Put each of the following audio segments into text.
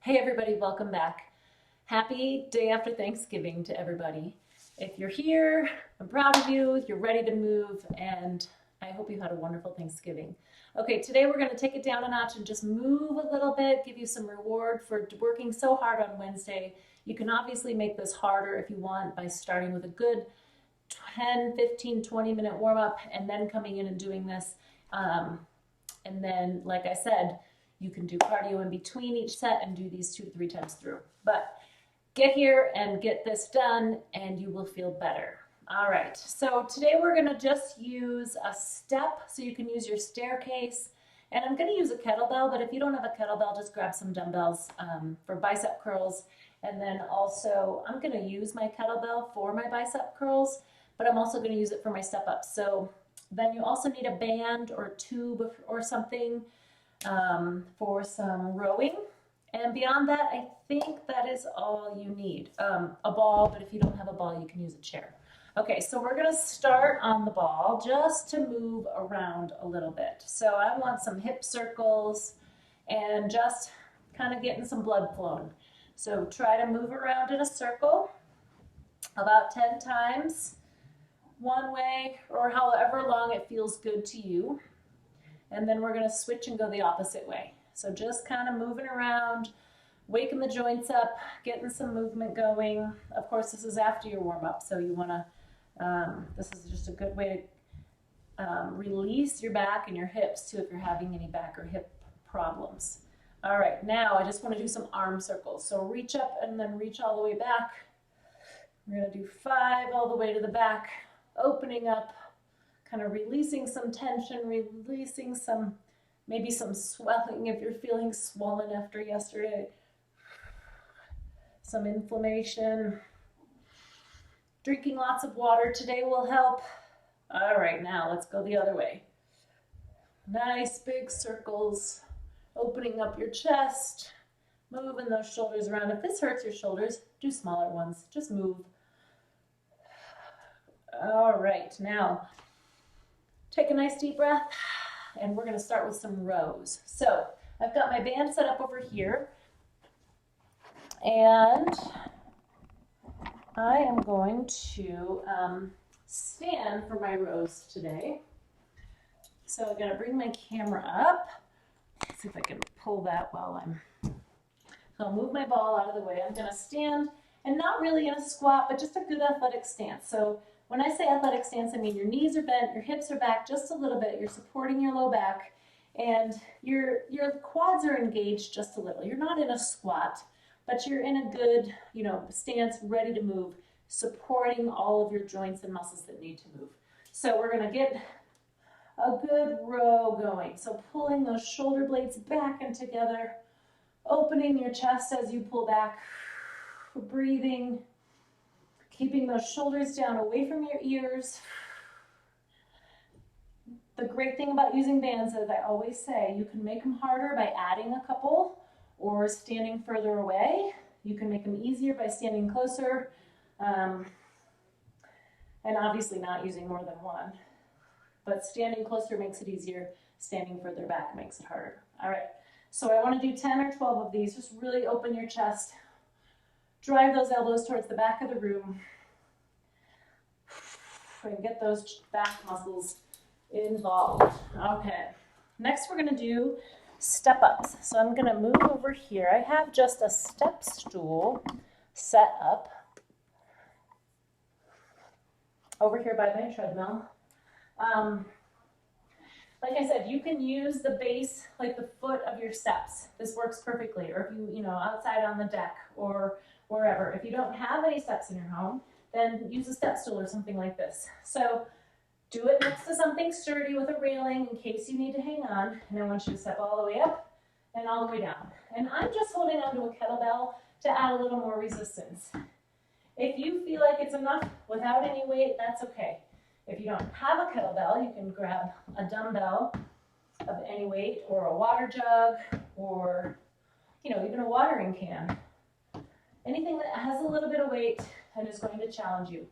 Hey everybody, welcome back. Happy day after Thanksgiving to everybody. If you're here, I'm proud of you, you're ready to move, and I hope you had a wonderful Thanksgiving. Okay, today we're going to take it down a notch and just move a little bit, give you some reward for working so hard on Wednesday. You can obviously make this harder if you want by starting with a good 10, 15, 20-minute warm-up and then coming in and doing this. And then, like I said, you can do cardio in between each set and do these 2 to 3 times through. But get here and get this done and you will feel better. All right, so today we're gonna just use a step, so you can use your staircase. And I'm gonna use a kettlebell, but if you don't have a kettlebell, just grab some dumbbells for bicep curls. And then also, I'm gonna use my kettlebell for my bicep curls, but I'm also gonna use it for my step ups. So then you also need a band or a tube or something for some rowing. And beyond that, I think that is all you need. A ball, but if you don't have a ball, you can use a chair. Okay, so we're gonna start on the ball just to move around a little bit. So I want some hip circles and just kind of getting some blood flowing. So try to move around in a circle about 10 times one way or however long it feels good to you. And then we're gonna switch and go the opposite way. So just kind of moving around, waking the joints up, getting some movement going. Of course, this is after your warm up, so you wanna, this is just a good way to release your back and your hips too if you're having any back or hip problems. All right, now I just wanna do some arm circles. So reach up and then reach all the way back. We're gonna do 5 all the way to the back, opening up, kind of releasing some tension, releasing some, maybe some swelling if you're feeling swollen after yesterday. Some inflammation. Drinking lots of water today will help. All right, now let's go the other way. Nice big circles, opening up your chest, moving those shoulders around. If this hurts your shoulders, do smaller ones, just move. All right, now take a nice deep breath, and we're gonna start with some rows. So I've got my band set up over here, and I am going to stand for my rows today. So I'm gonna bring my camera up. Let's see if I can pull that while so I'll move my ball out of the way. I'm gonna stand, and not really in a squat, but just a good athletic stance. So when I say athletic stance, I mean your knees are bent, your hips are back just a little bit, you're supporting your low back, and your quads are engaged just a little. You're not in a squat, but you're in a good, stance, ready to move, supporting all of your joints and muscles that need to move. So we're gonna get a good row going. So pulling those shoulder blades back and together, opening your chest as you pull back, breathing, keeping those shoulders down away from your ears. The great thing about using bands, as I always say, you can make them harder by adding a couple or standing further away. You can make them easier by standing closer, and obviously not using more than one. But standing closer makes it easier. Standing further back makes it harder. All right, so I want to do 10 or 12 of these. Just really open your chest. Drive those elbows towards the back of the room and get those back muscles involved. Okay, next we're gonna do step ups. So I'm gonna move over here. I have just a step stool set up over here by my treadmill. Like I said, you can use the base, like the foot of your steps. This works perfectly. Or if you outside on the deck or wherever. If you don't have any steps in your home, then use a step stool or something like this. So do it next to something sturdy with a railing in case you need to hang on. And I want you to step all the way up and all the way down. And I'm just holding onto a kettlebell to add a little more resistance. If you feel like it's enough without any weight, that's okay. If you don't have a kettlebell, you can grab a dumbbell of any weight or a water jug or even a watering can. Anything that has a little bit of weight and is going to challenge you.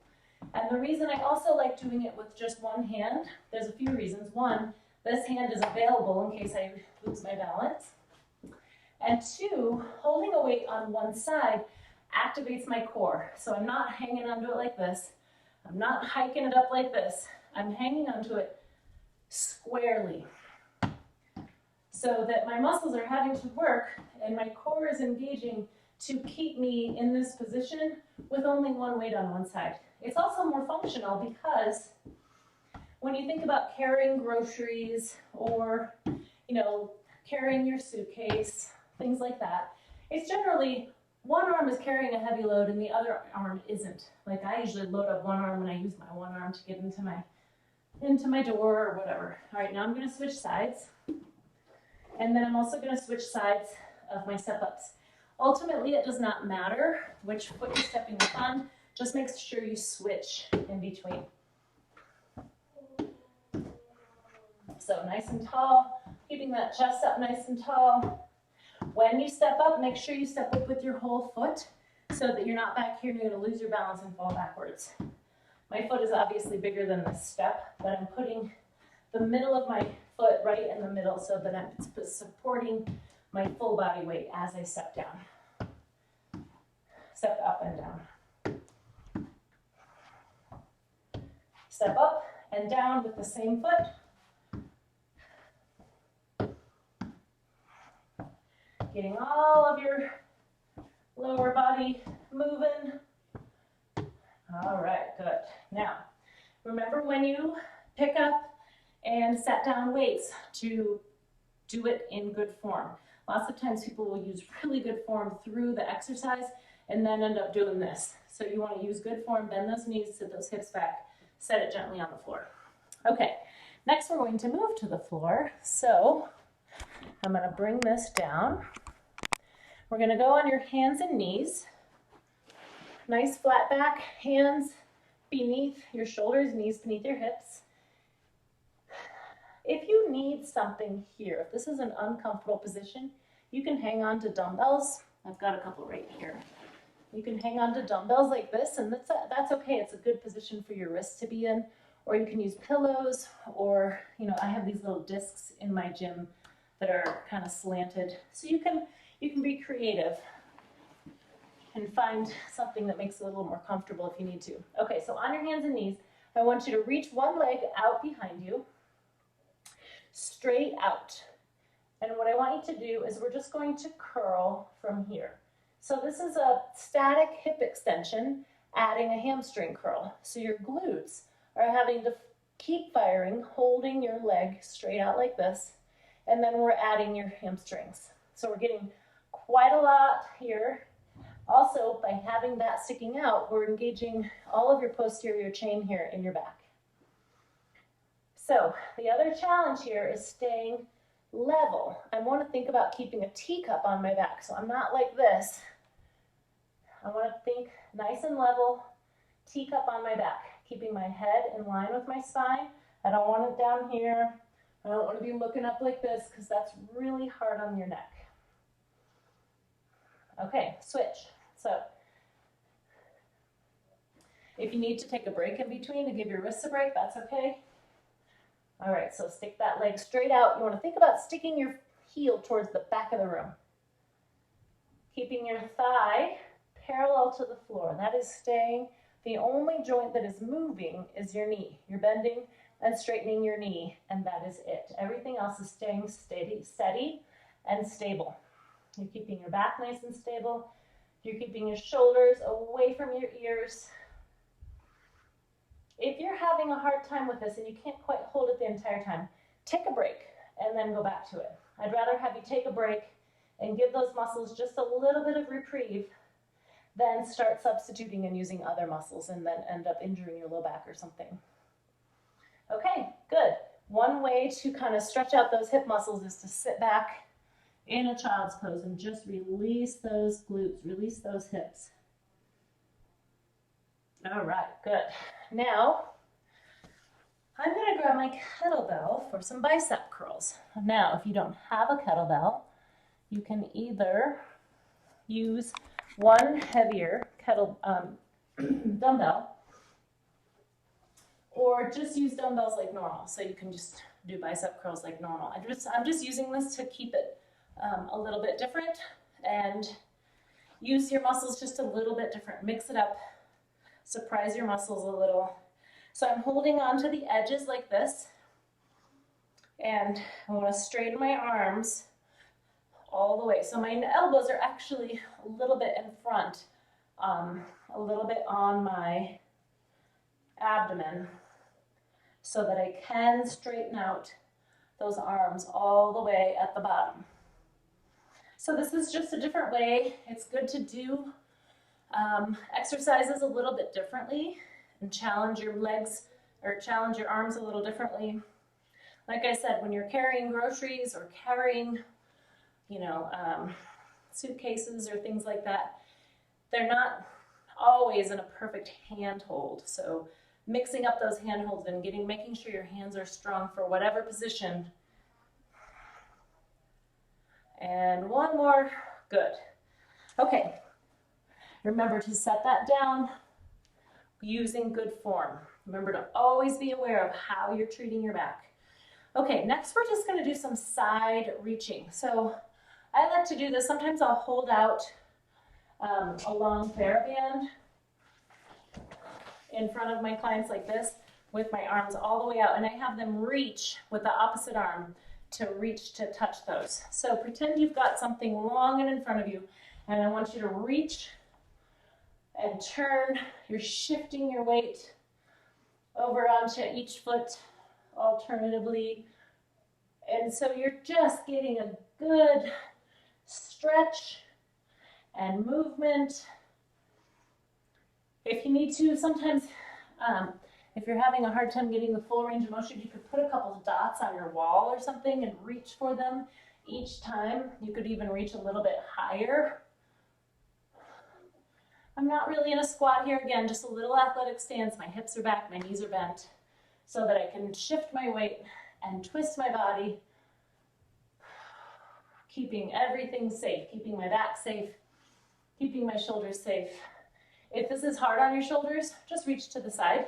And the reason I also like doing it with just one hand, there's a few reasons. One, this hand is available in case I lose my balance. And two, holding holding a weight on one side activates my core. So I'm not hanging onto it like this. I'm not hiking it up like this. I'm hanging onto it squarely so that my muscles are having to work and my core is engaging to keep me in this position with only one weight on one side. It's also more functional because when you think about carrying groceries or, carrying your suitcase, things like that, it's generally one arm is carrying a heavy load and the other arm isn't. Like I usually load up one arm and I use my one arm to get into my door or whatever. All right, now I'm going to switch sides. And then I'm also going to switch sides of my step-ups. Ultimately, it does not matter which foot you're stepping up on. Just make sure you switch in between. So nice and tall, keeping that chest up nice and tall. When you step up, make sure you step up with your whole foot so that you're not back here and you're going to lose your balance and fall backwards. My foot is obviously bigger than this step, but I'm putting the middle of my foot right in the middle so that I'm supporting my full body weight as I step down. Step up and down. Step up and down with the same foot. Getting all of your lower body moving. All right, good. Now, remember when you pick up and set down weights to do it in good form. Lots of times people will use really good form through the exercise and then end up doing this. So you want to use good form, bend those knees, sit those hips back, set it gently on the floor. Okay, next we're going to move to the floor. So I'm going to bring this down. We're going to go on your hands and knees. Nice flat back, hands beneath your shoulders, knees beneath your hips. If you need something here, if this is an uncomfortable position, you can hang on to dumbbells. I've got a couple right here. You can hang on to dumbbells like this, and that's okay. It's a good position for your wrists to be in. Or you can use pillows, or I have these little discs in my gym that are kind of slanted. So you can be creative and find something that makes it a little more comfortable if you need to. Okay, so on your hands and knees, I want you to reach one leg out behind you, straight out. And what I want you to do is we're just going to curl from here. So this is a static hip extension, adding a hamstring curl. So your glutes are having to keep firing, holding your leg straight out like this, and then we're adding your hamstrings. So we're getting quite a lot here. Also, by having that sticking out, we're engaging all of your posterior chain here in your back. So the other challenge here is staying level. I want to think about keeping a teacup on my back. So I'm not like this. I want to think nice and level, teacup on my back, keeping my head in line with my spine. I don't want it down here. I don't want to be looking up like this because that's really hard on your neck. Okay, switch. So if you need to take a break in between to give your wrists a break, that's okay. All right, so stick that leg straight out. You want to think about sticking your heel towards the back of the room. Keeping your thigh parallel to the floor. That is staying. The only joint that is moving is your knee. You're bending and straightening your knee, and that is it. Everything else is staying steady and stable. You're keeping your back nice and stable. You're keeping your shoulders away from your ears. If you're having a hard time with this and you can't quite hold it the entire time, take a break and then go back to it. I'd rather have you take a break and give those muscles just a little bit of reprieve than start substituting and using other muscles and then end up injuring your low back or something. Okay, good. One way to kind of stretch out those hip muscles is to sit back in a child's pose and just release those glutes, release those hips. All right, good. Now, I'm going to grab my kettlebell for some bicep curls. Now, if you don't have a kettlebell, you can either use one heavier dumbbell, or just use dumbbells like normal. So you can just do bicep curls like normal. I'm just using this to keep it a little bit different, and use your muscles just a little bit different. Mix it up. Surprise your muscles a little. So I'm holding on to the edges like this. And I want to straighten my arms all the way. So my elbows are actually a little bit in front, a little bit on my abdomen, so that I can straighten out those arms all the way at the bottom. So this is just a different way. It's good to do exercises a little bit differently and challenge your legs or challenge your arms a little differently. Like I said, when you're carrying groceries or carrying, suitcases or things like that, they're not always in a perfect handhold. So mixing up those handholds and making sure your hands are strong for whatever position. And one more, good. Okay, remember to set that down using good form. Remember to always be aware of how you're treating your back. Okay, next we're just gonna do some side reaching. So I like to do this. Sometimes I'll hold out a long TheraBand in front of my clients like this with my arms all the way out, and I have them reach with the opposite arm to reach to touch those. So pretend you've got something long and in front of you, and I want you to reach and turn. You're shifting your weight over onto each foot alternatively. And so you're just getting a good stretch and movement. If you need to, sometimes if you're having a hard time getting the full range of motion, you could put a couple of dots on your wall or something and reach for them each time. You could even reach a little bit higher. I'm not really in a squat here. Again, just a little athletic stance. My hips are back, my knees are bent, so that I can shift my weight and twist my body, keeping everything safe, keeping my back safe, keeping my shoulders safe. If this is hard on your shoulders, just reach to the side,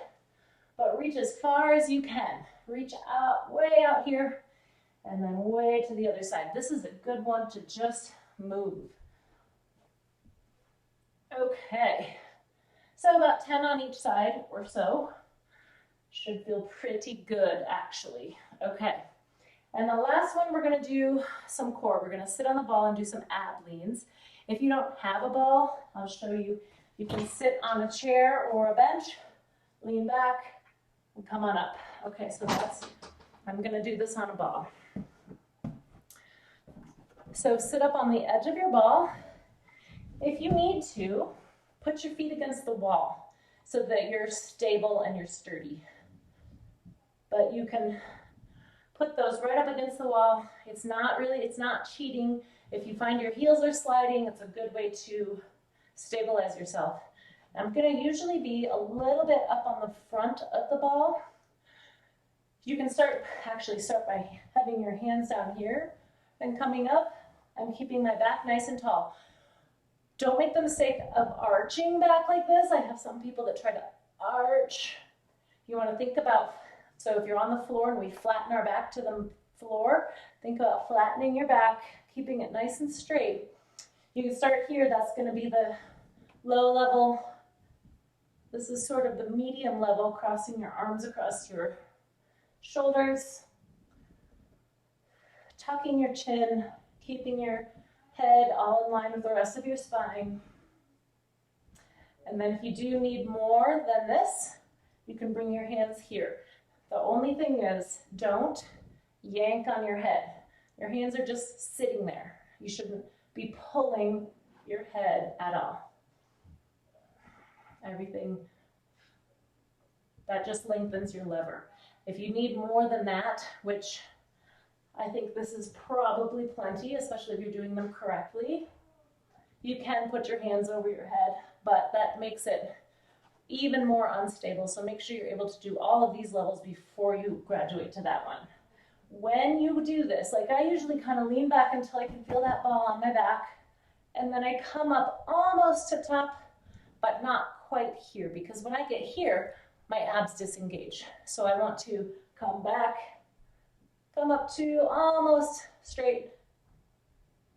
but reach as far as you can. Reach out, way out here, and then way to the other side. This is a good one to just move. Okay, so about 10 on each side or so. Should feel pretty good, actually. Okay, and the last one, we're gonna do some core. We're gonna sit on the ball and do some ab leans. If you don't have a ball, I'll show you. You can sit on a chair or a bench, lean back, and come on up. Okay, so I'm gonna do this on a ball. So sit up on the edge of your ball. If you need to, put your feet against the wall so that you're stable and you're sturdy. But you can put those right up against the wall. It's not cheating. If you find your heels are sliding, it's a good way to stabilize yourself. I'm gonna usually be a little bit up on the front of the ball. You can start by having your hands down here and coming up. I'm keeping my back nice and tall. Don't make the mistake of arching back like this. I have some people that try to arch. You want to think about, so if you're on the floor and we flatten our back to the floor, think about flattening your back, keeping it nice and straight. You can start here. That's going to be the low level. This is sort of the medium level, crossing your arms across your shoulders, tucking your chin, keeping your head all in line with the rest of your spine. And then if you do need more than this, you can bring your hands here. The only thing is, don't yank on your head. Your hands are just sitting there. You shouldn't be pulling your head at all. Everything, that just lengthens your lever. If you need more than that, which I think this is probably plenty, especially if you're doing them correctly, you can put your hands over your head, but that makes it even more unstable. So make sure you're able to do all of these levels before you graduate to that one. When you do this, like I usually kind of lean back until I can feel that ball on my back, and then I come up almost to top, but not quite here, because when I get here, my abs disengage. So I want to come back, come up to almost straight,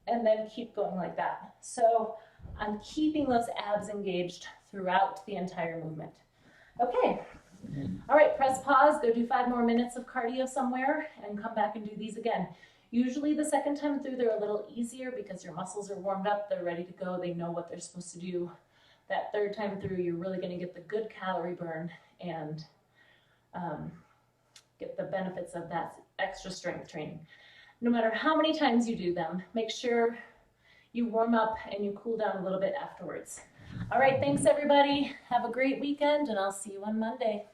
and then keep going like that. So on keeping those abs engaged throughout the entire movement. Okay, all right, press pause, go do 5 more minutes of cardio somewhere, and come back and do these again. Usually the second time through, they're a little easier because your muscles are warmed up, they're ready to go, they know what they're supposed to do. That third time through, you're really gonna get the good calorie burn and get the benefits of that extra strength training. No matter how many times you do them, make sure you warm up and you cool down a little bit afterwards. All right, thanks everybody. Have a great weekend and I'll see you on Monday.